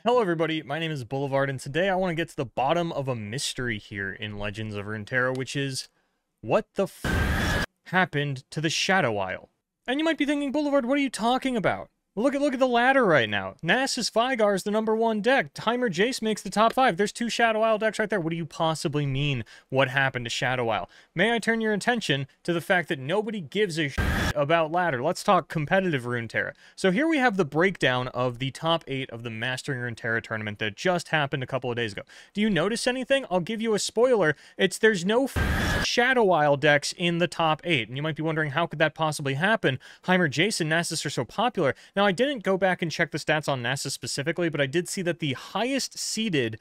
Hello everybody, my name is Boulevard, and today I want to get to the bottom of a mystery here in Legends of Runeterra, which is, what the happened to the Shadow Isle? And you might be thinking, Boulevard, what are you talking about? Well, look at the ladder right now. Nasus Vigar is the #1 deck. Timer Jace makes the top 5. There's 2 Shadow Isle decks right there. What do you possibly mean, what happened to Shadow Isle? May I turn your attention to the fact that nobody gives a about ladder? Let's talk competitive Runeterra. So here we have the breakdown of the top 8 of the Mastering Runeterra tournament that just happened a couple of days ago. Do you notice anything? I'll give you a spoiler. There's no Shadow Isle decks in the top 8. And you might be wondering, how could that possibly happen? Heimer, Jace, and Nasus are so popular. Now, I didn't go back and check the stats on Nasus specifically, but I did see that the highest seeded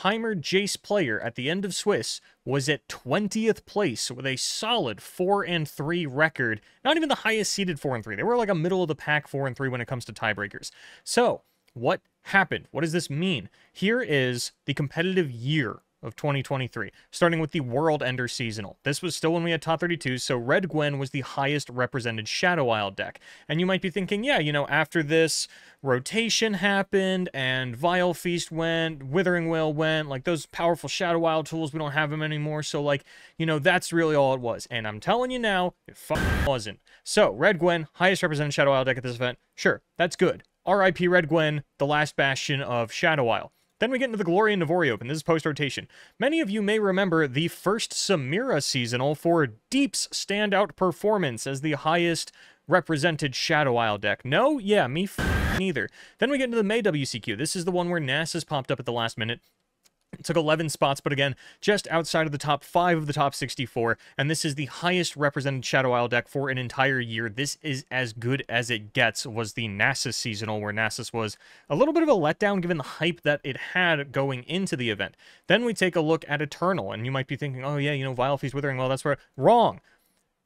Heimer Jace player at the end of Swiss was at 20th place with a solid 4-3 record. Not even the highest seeded 4-3. They were like a middle of the pack 4-3 when it comes to tiebreakers. So, what happened? What does this mean? Here is the competitive year of 2023, starting with the World Ender Seasonal. This was still when we had top 32, so Red Gwen was the highest represented Shadow Isle deck. And you might be thinking, yeah, you know, after this, Rotation happened, and Vile Feast went, Withering Wail went, like those powerful Shadow Isle tools, we don't have them anymore, so like, you know, that's really all it was. And I'm telling you now, it wasn't. So, Red Gwen, highest represented Shadow Isle deck at this event. Sure, that's good. RIP Red Gwen, the last bastion of Shadow Isle. Then we get into the Glory and Navori Open. This is post-rotation. Many of you may remember the first Samira seasonal for Deep's standout performance as the highest represented Shadow Isle deck. No? Yeah, me neither. Then we get into the May WCQ. This is the one where Nasus popped up at the last minute. It took 11 spots, but again, just outside of the top 5 of the top 64, and this is the highest represented Shadow Isle deck for an entire year. This is as good as it gets, was the Nasus seasonal, where Nasus was a little bit of a letdown given the hype that it had going into the event. Then we take a look at Eternal, and you might be thinking, oh yeah, you know, Vile Feast, Withering Well, that's where... Wrong!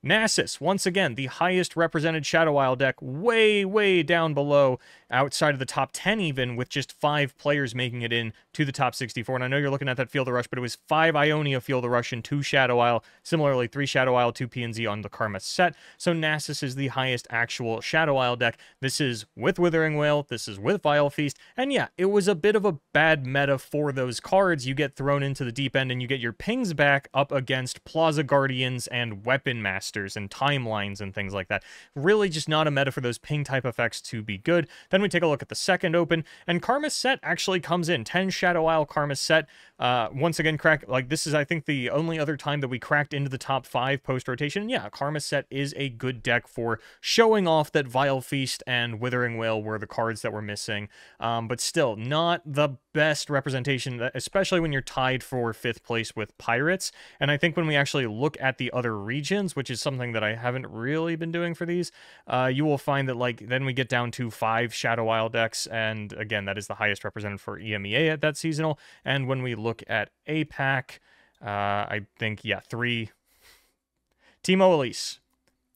Nasus, once again, the highest represented Shadow Isle deck, way down below, outside of the top 10 even, with just 5 players making it in to the top 64. And I know you're looking at that Feel the Rush, but it was 5 Ionia Feel the Rush and 2 Shadow Isle. Similarly, 3 Shadow Isle, 2 PNZ on the Karma set. So Nasus is the highest actual Shadow Isle deck. This is with Withering Wail, this is with Vile Feast, and yeah, it was a bit of a bad meta for those cards. You get thrown into the deep end and you get your pings back up against Plaza Guardians and Weapon Masters and timelines and things like that. Really just not a meta for those ping type effects to be good. Then we take a look at the second open, and Karma's set actually comes in. 10 Shadow Isle Karma's set. Once again, this is, I think, the only other time that we cracked into the top 5 post-rotation. Yeah, Karma's set is a good deck for showing off that Vile Feast and Withering Wail were the cards that were missing. But still, not the best representation, especially when you're tied for 5th place with Pirates. And I think when we actually look at the other regions, which is something that I haven't really been doing for these, you will find that, like, then we get down to 5 Shadow Isle decks, and again, that is the highest represented for EMEA at that seasonal. And when we look at APAC, I think, yeah, 3. Teemo Elise.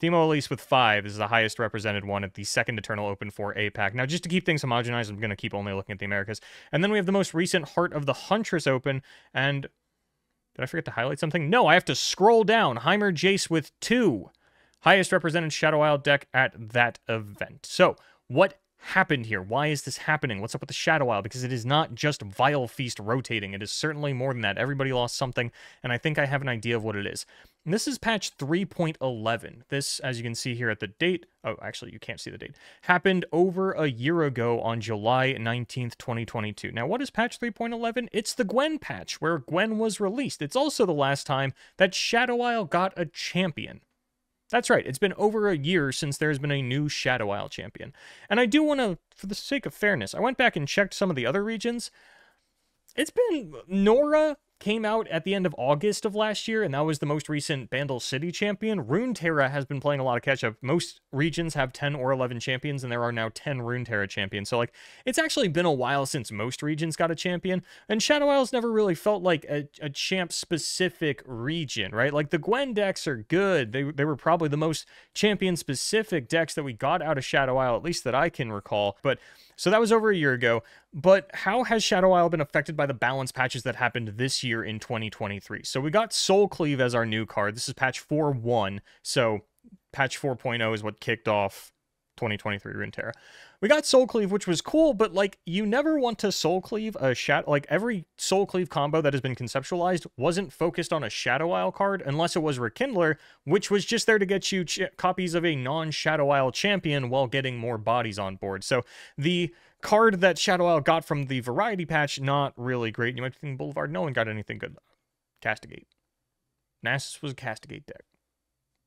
Teemo Elise with 5 is the highest represented one at the second Eternal Open for APAC. Now, just to keep things homogenized, I'm going to keep only looking at the Americas. And then we have the most recent Heart of the Huntress Open, and... did I forget to highlight something? No, I have to scroll down. Heimer Jace with 2. Highest represented Shadow Isle deck at that event. So, what happened here? Why is this happening? What's up with the Shadow Isle? Because it is not just Vile Feast rotating. It is certainly more than that. Everybody lost something, and I think I have an idea of what it is. And this is patch 3.11. This, as you can see here at the date, oh, actually, you can't see the date, happened over a year ago on July 19th, 2022. Now, what is patch 3.11? It's the Gwen patch, where Gwen was released. It's also the last time that Shadow Isle got a champion. That's right, it's been over a year since there's been a new Shadow Isle champion. And I do want to, for the sake of fairness, I went back and checked some of the other regions. It's been... Nora came out at the end of August of last year, and that was the most recent Bandle City champion. Runeterra has been playing a lot of catch-up. Most regions have 10 or 11 champions, and there are now 10 Runeterra champions. So, like, it's actually been a while since most regions got a champion, and Shadow Isle's never really felt like a champ-specific region, right? Like, the Gwen decks are good. They were probably the most champion-specific decks that we got out of Shadow Isle, at least that I can recall. But so that was over a year ago. But how has Shadow Isle been affected by the balance patches that happened this year in 2023? So we got Soul Cleave as our new card. This is patch 4.1. So patch 4.0 is what kicked off 2023 Runeterra. We got Soul Cleave, which was cool, but, like, you never want to Soul Cleave a Shadow... Like, every Soul Cleave combo that has been conceptualized wasn't focused on a Shadow Isle card, unless it was Rekindler, which was just there to get you copies of a non-Shadow Isle champion while getting more bodies on board. So, the card that Shadow Isle got from the Variety Patch, not really great. You might think Boulevard, no one got anything good. Castigate. Nasus was a Castigate deck.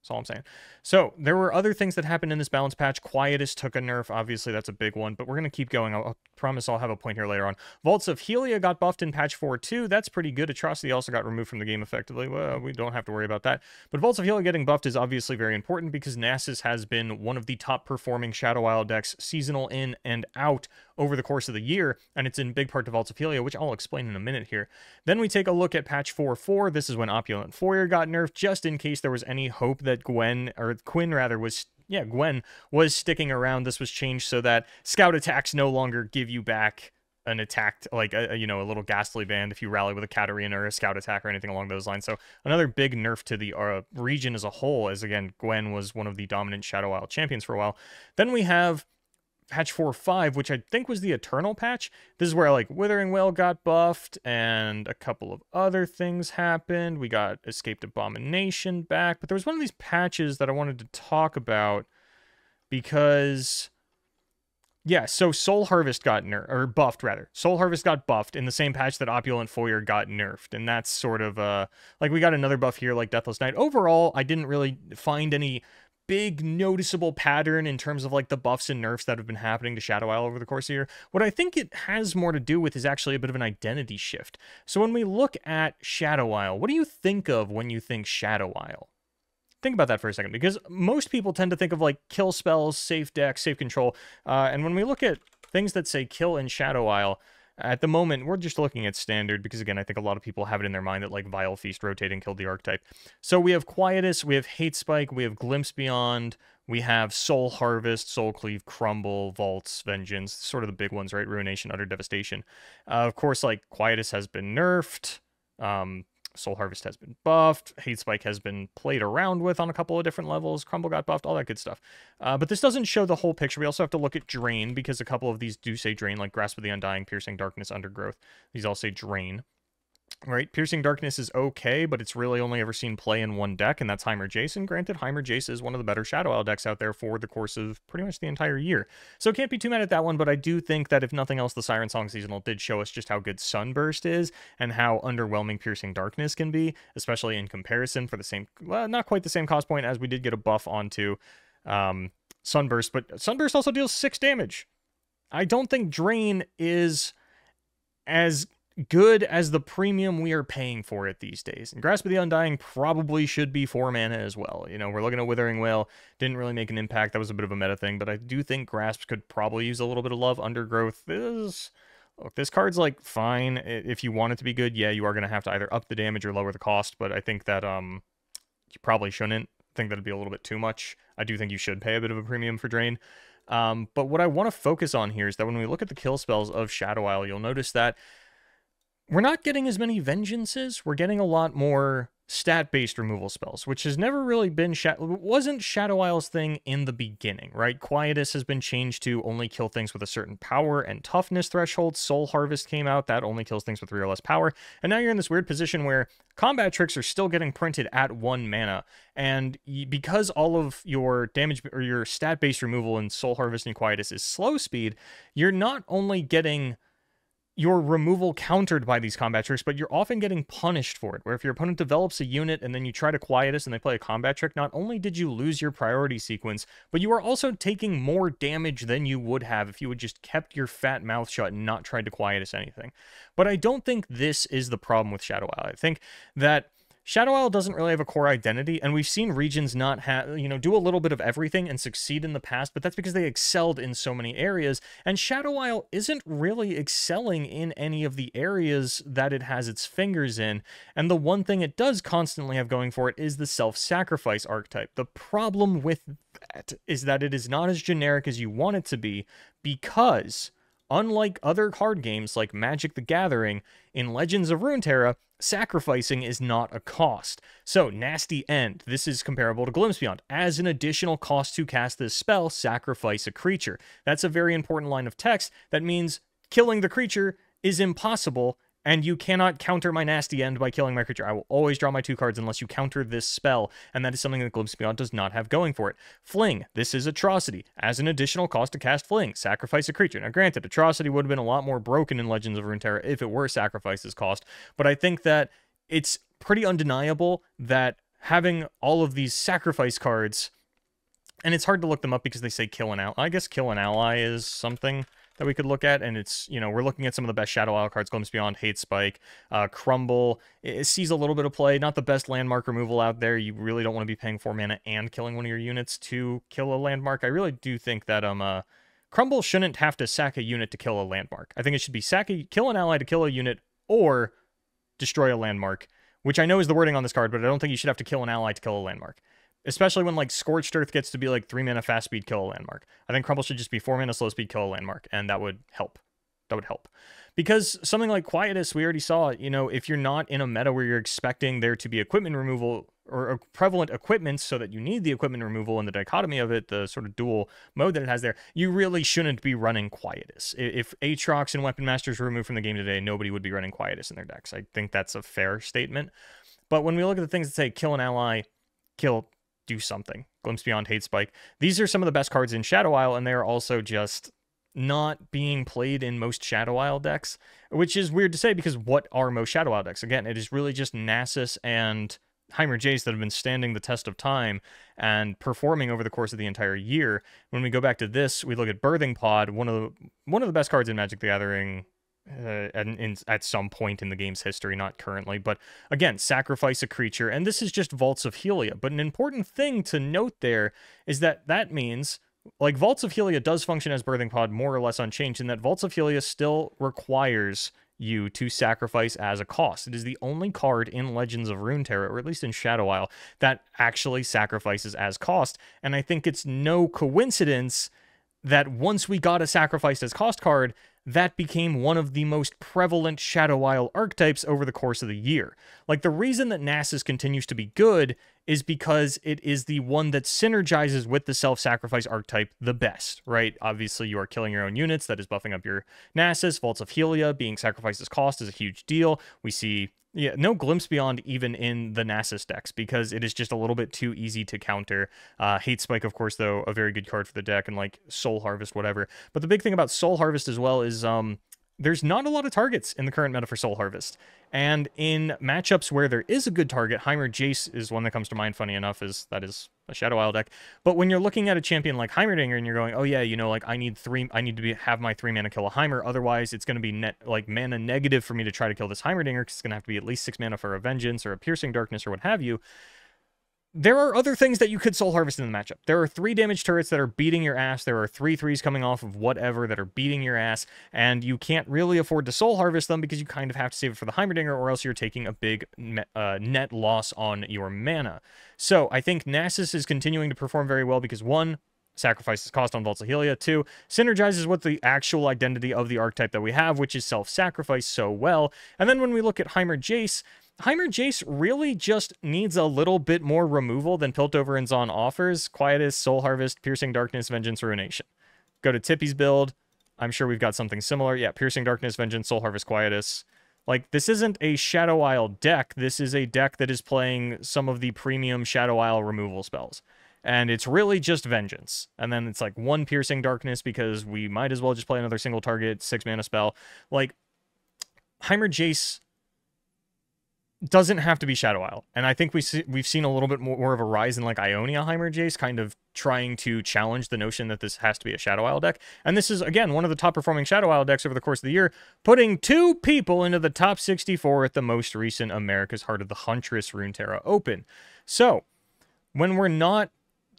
That's all I'm saying. So, there were other things that happened in this balance patch. Quietus took a nerf. Obviously, that's a big one, but we're going to keep going. I'll promise I'll have a point here later on. Vaults of Helia got buffed in patch 4.2. That's pretty good. Atrocity also got removed from the game effectively. Well, we don't have to worry about that. But Vaults of Helia getting buffed is obviously very important because Nasus has been one of the top performing Shadow Isle decks seasonal in and out over the course of the year, and it's in big part to Vaults of Helia, which I'll explain in a minute here. Then we take a look at patch 4.4. This is when Opulent Foyer got nerfed, just in case there was any hope that Quinn was sticking around. This was changed so that scout attacks no longer give you back an attack, like a little ghastly band if you rally with a Katarina or a scout attack or anything along those lines. So another big nerf to the region as a whole, as again, Gwen was one of the dominant Shadow Isle champions for a while. Then we have patch 4.5, which I think was the Eternal patch. This is where, like, Withering Wail got buffed, and a couple of other things happened. We got Escaped Abomination back, but there was one of these patches that I wanted to talk about, because... yeah, so Soul Harvest got buffed, rather. Soul Harvest got buffed in the same patch that Opulent Foyer got nerfed, and that's sort of, like, we got another buff here, like Deathless Night. Overall, I didn't really find any big noticeable pattern in terms of, like, the buffs and nerfs that have been happening to Shadow Isle over the course of the year. What I think it has more to do with is actually a bit of an identity shift. So when we look at Shadow Isle, what do you think of when you think Shadow Isle? Think about that for a second, because most people tend to think of, like, kill spells, safe deck, safe control, and when we look at things that say kill in Shadow Isle, at the moment, we're just looking at standard, because, again, I think a lot of people have it in their mind that, like, Vile Feast rotating killed the archetype. So we have Quietus, we have Hate Spike, we have Glimpse Beyond, we have Soul Harvest, Soul Cleave, Crumble, Vaults, Vengeance, sort of the big ones, right? Ruination, Utter Devastation. Of course, like, Quietus has been nerfed, Soul Harvest has been buffed, Hate Spike has been played around with on a couple of different levels, Crumble got buffed, all that good stuff. But this doesn't show the whole picture. We also have to look at Drain, because a couple of these do say Drain, like Grasp of the Undying, Piercing Darkness, Undergrowth. These all say Drain. Right? Piercing Darkness is okay, but it's really only ever seen play in one deck, and that's Heimer Jace. And granted, Heimer Jace is one of the better Shadow Isle decks out there for the course of pretty much the entire year. So can't be too mad at that one, but I do think that if nothing else, the Siren Song Seasonal did show us just how good Sunburst is, and how underwhelming Piercing Darkness can be, especially in comparison for the same, well, not quite the same cost point, as we did get a buff onto Sunburst, but Sunburst also deals 6 damage. I don't think Drain is as good as the premium we are paying for it these days. And Grasp of the Undying probably should be 4 mana as well. You know, we're looking at Withering Wail. Didn't really make an impact. That was a bit of a meta thing, but I do think Grasp could probably use a little bit of love. Undergrowth is... look, this card's, like, fine. If you want it to be good, yeah, you are going to have to either up the damage or lower the cost, but I think that you probably shouldn't. I think that'd be a little bit too much. I do think you should pay a bit of a premium for Drain. But what I want to focus on here is that when we look at the kill spells of Shadow Isle, you'll notice that we're not getting as many Vengeances. We're getting a lot more stat-based removal spells, which has never really been... wasn't Shadow Isle's thing in the beginning, right? Quietus has been changed to only kill things with a certain power and toughness threshold. Soul Harvest came out. That only kills things with 3 or less power. And now you're in this weird position where combat tricks are still getting printed at 1 mana. And because all of your damage or your stat-based removal in Soul Harvest and Quietus is slow speed, you're not only getting your removal countered by these combat tricks, but you're often getting punished for it, where if your opponent develops a unit and then you try to Quietus and they play a combat trick, not only did you lose your priority sequence, but you are also taking more damage than you would have if you had just kept your fat mouth shut and not tried to Quietus anything. But I don't think this is the problem with Shadow Isle. I think that Shadow Isle doesn't really have a core identity, and we've seen regions not have, do a little bit of everything and succeed in the past, but that's because they excelled in so many areas, and Shadow Isle isn't really excelling in any of the areas that it has its fingers in, and the one thing it does constantly have going for it is the self-sacrifice archetype. The problem with that is that it is not as generic as you want it to be, because unlike other card games like Magic the Gathering, in Legends of Runeterra, sacrificing is not a cost. So, Nasty End, this is comparable to Glimpse Beyond. As an additional cost to cast this spell, sacrifice a creature. That's a very important line of text. That means killing the creature is impossible, and you cannot counter my Nasty End by killing my creature. I will always draw my 2 cards unless you counter this spell, and that is something that Glimpse Beyond does not have going for it. Fling, this is Atrocity. As an additional cost to cast Fling, sacrifice a creature. Now granted, Atrocity would have been a lot more broken in Legends of Runeterra if it were sacrifices cost, but I think that it's pretty undeniable that having all of these sacrifice cards, and it's hard to look them up because they say kill an ally. I guess kill an ally is something that we could look at, and it's, you know, we're looking at some of the best Shadow Isle cards. Glimpse Beyond, Hate Spike, Crumble. It sees a little bit of play. Not the best landmark removal out there. You really don't want to be paying 4 mana and killing one of your units to kill a landmark. I really do think that Crumble shouldn't have to sack a unit to kill a landmark. I think it should be kill an ally to kill a unit or destroy a landmark, which I know is the wording on this card, but I don't think you should have to kill an ally to kill a landmark. Especially when, like, Scorched Earth gets to be, like, 3 mana fast speed kill a landmark. I think Crumble should just be 4 mana slow speed kill a landmark, and that would help. That would help. Because something like Quietus, we already saw, you know, if you're not in a meta where you're expecting there to be equipment removal, or prevalent equipment so that you need the equipment removal and the dichotomy of it, the sort of dual mode that it has there, you really shouldn't be running Quietus. If Aatrox and Weapon Masters were removed from the game today, nobody would be running Quietus in their decks. I think that's a fair statement. But when we look at the things that say kill an ally, do something. Glimpse Beyond, Hate Spike. These are some of the best cards in Shadow Isle, and they are also just not being played in most Shadow Isle decks, which is weird to say because what are most Shadow Isle decks? Again, it is really just Nasus and Heimer Jace that have been standing the test of time and performing over the course of the entire year. When we go back to this, we look at Birthing Pod, one of the best cards in Magic the Gathering at some point in the game's history, not currently, but again, sacrifice a creature, and this is just Vaults of Helia. But an important thing to note there is that means, like, Vaults of Helia does function as Birthing Pod more or less unchanged, in that Vaults of Helia still requires you to sacrifice as a cost. It is the only card in Legends of Runeterra, or at least in Shadow Isle, that actually sacrifices as cost, and I think it's no coincidence that once we got a sacrifice as cost card, that became one of the most prevalent Shadow Isle archetypes over the course of the year. Like, the reason that Nasus continues to be good is because it is the one that synergizes with the self-sacrifice archetype the best, right? Obviously, you are killing your own units, that is buffing up your Nasus. Vaults of Helia being sacrificed as cost is a huge deal. We see, yeah, no Glimpse Beyond even in the Nasus decks because it is just a little bit too easy to counter. Hate Spike, of course, though, a very good card for the deck, and like Soul Harvest, whatever. But the big thing about Soul Harvest as well is there's not a lot of targets in the current meta for Soul Harvest. And in matchups where there is a good target, Heimer Jace is one that comes to mind, funny enough, that is a Shadow Isle deck. But when you're looking at a champion like Heimerdinger and you're going, oh yeah, you know, like I need to have my 3 mana kill a Heimer, otherwise it's going to be mana negative for me to try to kill this Heimerdinger, because it's going to have to be at least 6 mana for a Vengeance or a Piercing Darkness or what have you. There are other things that you could Soul Harvest in the matchup. There are 3 damage turrets that are beating your ass. There are 3 3s coming off of whatever that are beating your ass, and you can't really afford to Soul Harvest them because you kind of have to save it for the Heimerdinger, or else you're taking a big net loss on your mana. So I think Nasus is continuing to perform very well because 1, sacrifices cost on Vaults of Helia, 2, synergizes with the actual identity of the archetype that we have, which is self-sacrifice, so well. And then when we look at Heimer Jace really just needs a little bit more removal than Piltover and Zon offers. Quietus, Soul Harvest, Piercing Darkness, Vengeance, Ruination. Go to Tippy's build. I'm sure we've got something similar. Yeah, Piercing Darkness, Vengeance, Soul Harvest, Quietus. Like, this isn't a Shadow Isle deck. This is a deck that is playing some of the premium Shadow Isle removal spells. And it's really just Vengeance. And then it's like 1 Piercing Darkness because we might as well just play another single target 6 mana spell. Like, Heimer Jace doesn't have to be Shadow Isle. And I think we've seen a little bit more of a rise in like Ionia Heimer Jace, kind of trying to challenge the notion that this has to be a Shadow Isle deck. And this is, again, one of the top performing Shadow Isle decks over the course of the year, putting 2 people into the top 64 at the most recent America's Heart of the Huntress Runeterra Open. So, when we're not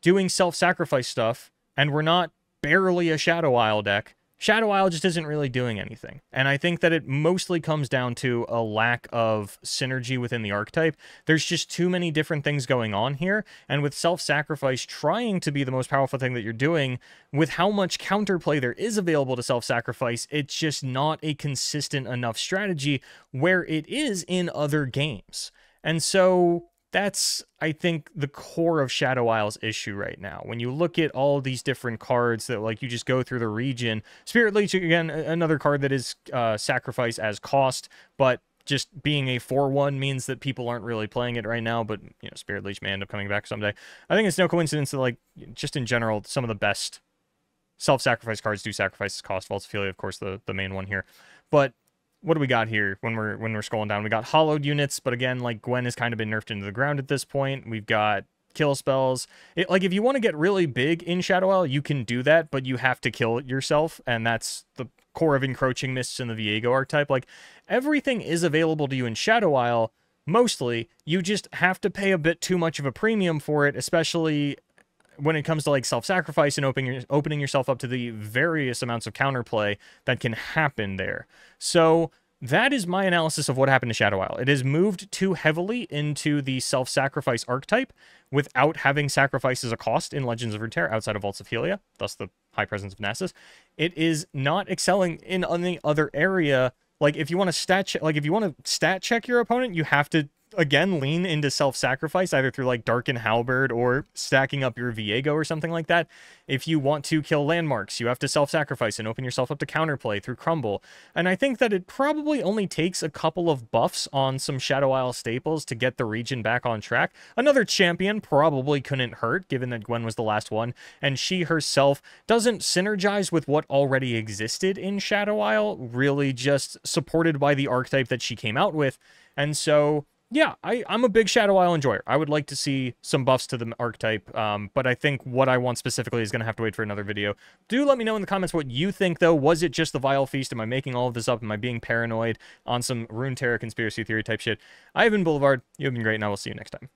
doing self-sacrifice stuff, and we're not barely a Shadow Isle deck, Shadow Isle just isn't really doing anything. And I think that it mostly comes down to a lack of synergy within the archetype. There's just too many different things going on here, and with self-sacrifice trying to be the most powerful thing that you're doing, with how much counterplay there is available to self-sacrifice, it's just not a consistent enough strategy where it is in other games. And so that's, I think, the core of Shadow Isle's issue right now. When you look at all these different cards that, like, you just go through the region, Spirit Leech, again, another card that is sacrifice as cost, but just being a 4/1 means that people aren't really playing it right now, but, you know, Spirit Leech may end up coming back someday. I think it's no coincidence that, like, just in general, some of the best self-sacrifice cards do sacrifice cost. Vaults of Ophelia, of course, the main one here. But what do we got here when we're scrolling down? We got hollowed units, but again, like, Gwen has kind of been nerfed into the ground at this point. We've got kill spells. Like, if you want to get really big in Shadow Isle, you can do that, but you have to kill yourself, and that's the core of Encroaching Mists and the Viego archetype. Like, everything is available to you in Shadow Isle, mostly. You just have to pay a bit too much of a premium for it, especially when it comes to, like, self-sacrifice and opening yourself up to the various amounts of counterplay that can happen there. So that is my analysis of what happened to Shadow Isle. It has moved too heavily into the self-sacrifice archetype without having sacrifice as a cost in Legends of Runeterra outside of Vaults of Helia, thus the high presence of Nasus. It is not excelling in any other area. Like, if you want to stat check your opponent, you have to, again, lean into self-sacrifice, either through, like, Darken Halberd or stacking up your Viego or something like that. If you want to kill landmarks, you have to self-sacrifice and open yourself up to counterplay through Crumble. And I think that it probably only takes a couple of buffs on some Shadow Isle staples to get the region back on track. Another champion probably couldn't hurt, given that Gwen was the last one, and she herself doesn't synergize with what already existed in Shadow Isle, really just supported by the archetype that she came out with. And so, yeah, I'm a big Shadow Isle enjoyer. I would like to see some buffs to the archetype, but I think what I want specifically is going to have to wait for another video. Do let me know in the comments what you think, though. Was it just the Vile Feast? Am I making all of this up? Am I being paranoid on some Runeterra conspiracy theory type shit? I have been Boulevard. You have been great, and I will see you next time.